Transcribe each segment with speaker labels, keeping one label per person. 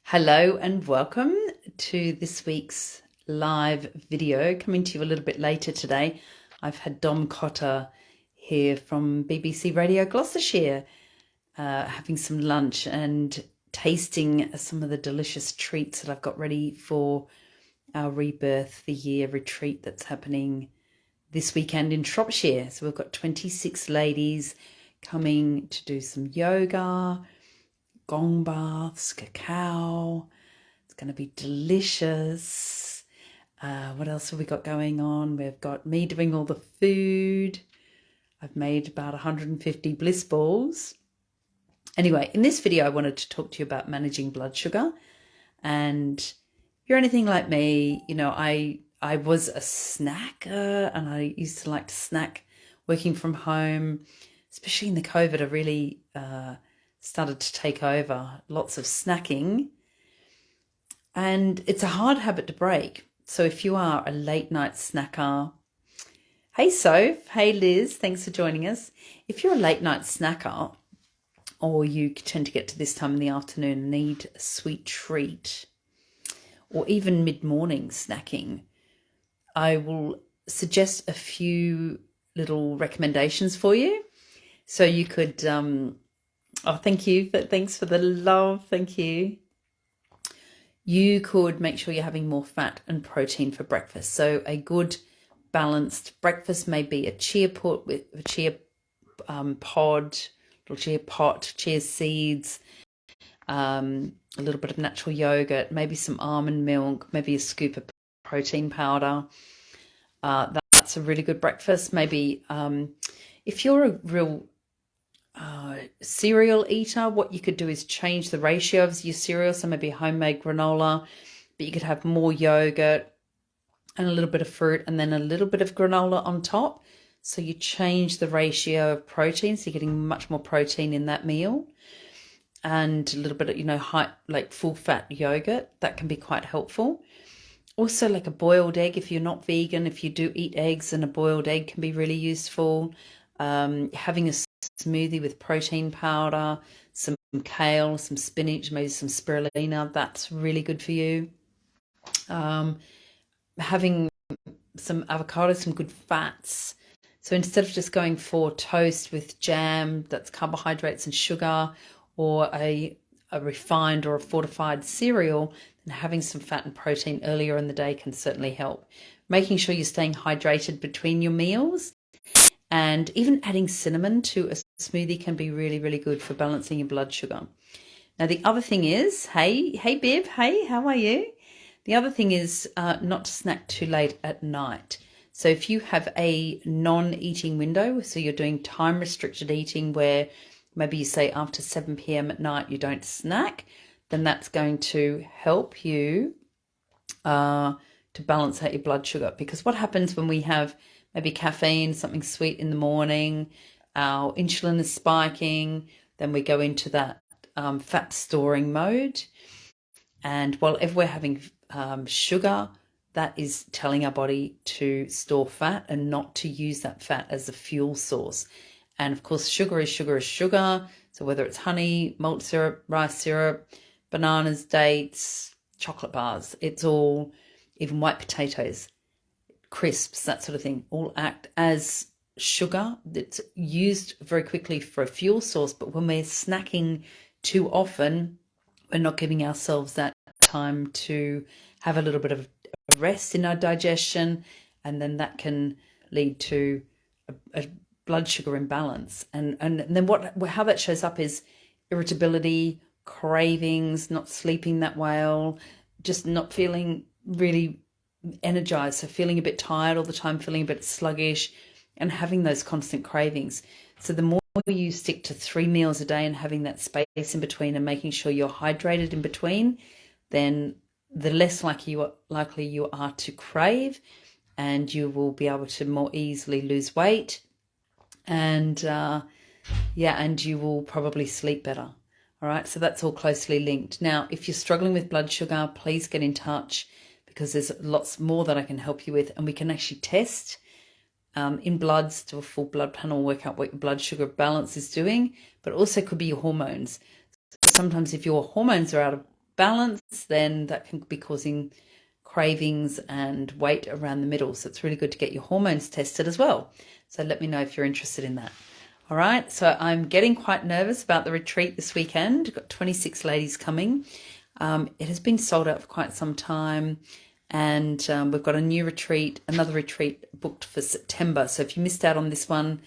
Speaker 1: Hello and welcome to this week's live video. Coming to you a little bit later today. I've had Dom Cotter here from BBC Radio Gloucestershire having some lunch and tasting some of the delicious treats that I've got ready for our Rebirth the Year retreat that's happening this weekend in Shropshire. So we've got 26 ladies coming to do some yoga, gong baths, cacao. It's going to be delicious. What else have we got going on? We've got me doing all the food. I've made about 150 bliss balls. Anyway, in this video, I wanted to talk to you about managing blood sugar. And if you're anything like me, you know, I was a snacker and I used to like to snack working from home, especially in the COVID. I really started to take over, lots of snacking, and it's a hard habit to break. So if you are a late night snacker, hey Soph, hey Liz, thanks for joining us. If you're a late night snacker, or you tend to get to this time in the afternoon and need a sweet treat, or even mid-morning snacking, I will suggest a few little recommendations for you. So you could oh, thank you. Thanks for the love. Thank you. You could make sure you're having more fat and protein for breakfast. So a good balanced breakfast may be a chia pot with a chia pod, little chia pot, chia seeds, a little bit of natural yogurt, maybe some almond milk, maybe a scoop of protein powder. That's a really good breakfast. Maybe if you're a real cereal eater, what you could do is change the ratio of your cereal. So maybe homemade granola, but you could have more yogurt and a little bit of fruit and then a little bit of granola on top. So you change the ratio of protein, so you're getting much more protein in that meal, and a little bit of, you know, high, like full fat yogurt. That can be quite helpful. Also, like a boiled egg, if you're not vegan, if you do eat eggs, and a boiled egg can be really useful. Having a smoothie with protein powder, some kale, some spinach, maybe some spirulina, that's really good for you. Having some avocado, some good fats. So instead of just going for toast with jam, that's carbohydrates and sugar, or a refined or a fortified cereal, then having some fat and protein earlier in the day can certainly help. Making sure you're staying hydrated between your meals, and even adding cinnamon to a smoothie can be really, really good for balancing your blood sugar. Now, the other thing is, hey Bib, hey, how are you? The other thing is not to snack too late at night. So if you have a non-eating window, so you're doing time-restricted eating where maybe you say after 7 p.m. at night you don't snack, then that's going to help you to balance out your blood sugar. Because what happens when we have maybe caffeine, something sweet in the morning, our insulin is spiking, then we go into that fat storing mode. And while we're having sugar, that is telling our body to store fat and not to use that fat as a fuel source. And of course, sugar is sugar is sugar. So whether it's honey, malt syrup, rice syrup, bananas, dates, chocolate bars, it's all, even white potatoes, crisps, that sort of thing, all act as sugar that's used very quickly for a fuel source. But when we're snacking too often, we're not giving ourselves that time to have a little bit of rest in our digestion, and then that can lead to a blood sugar imbalance. And then how that shows up is irritability, cravings, not sleeping that well, just not feeling really energized, so feeling a bit tired all the time, feeling a bit sluggish, and having those constant cravings. So the more you stick to 3 meals a day and having that space in between and making sure you're hydrated in between, then the less likely you are to crave, and you will be able to more easily lose weight, and and you will probably sleep better. All right, so that's all closely linked. Now, if you're struggling with blood sugar, please get in touch, because there's lots more that I can help you with, and we can actually test in bloods, do a full blood panel, work out what your blood sugar balance is doing, but also could be your hormones. Sometimes if your hormones are out of balance, then that can be causing cravings and weight around the middle. So it's really good to get your hormones tested as well. So let me know if you're interested in that. All right, so I'm getting quite nervous about the retreat this weekend. I've got 26 ladies coming. It has been sold out for quite some time, and we've got a new retreat, another retreat booked for September. So if you missed out on this one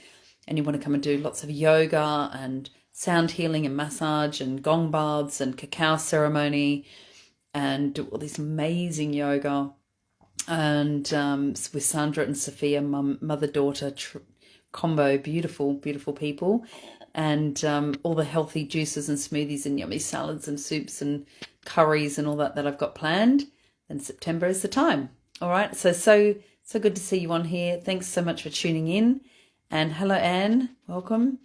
Speaker 1: and you want to come and do lots of yoga and sound healing and massage and gong baths and cacao ceremony and do all this amazing yoga, and with Sandra and Sophia, mother-daughter combo, beautiful people, and all the healthy juices and smoothies and yummy salads and soups and curries and all that I've got planned, then September is the time. All right, so good to see you on here. Thanks so much for tuning in, and hello Anne, welcome.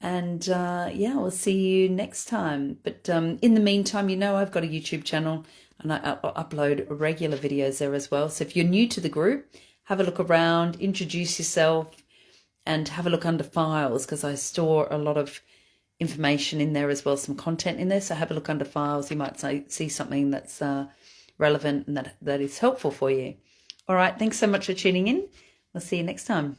Speaker 1: And yeah, we'll see you next time. But in the meantime, I've got a YouTube channel and I upload regular videos there as well. So if you're new to the group, have a look around, introduce yourself, and have a look under files, because I store a lot of information in there as well, some content in there. So have a look under files. You might see something that's relevant and that is helpful for you. All right, thanks so much for tuning in. We'll see you next time.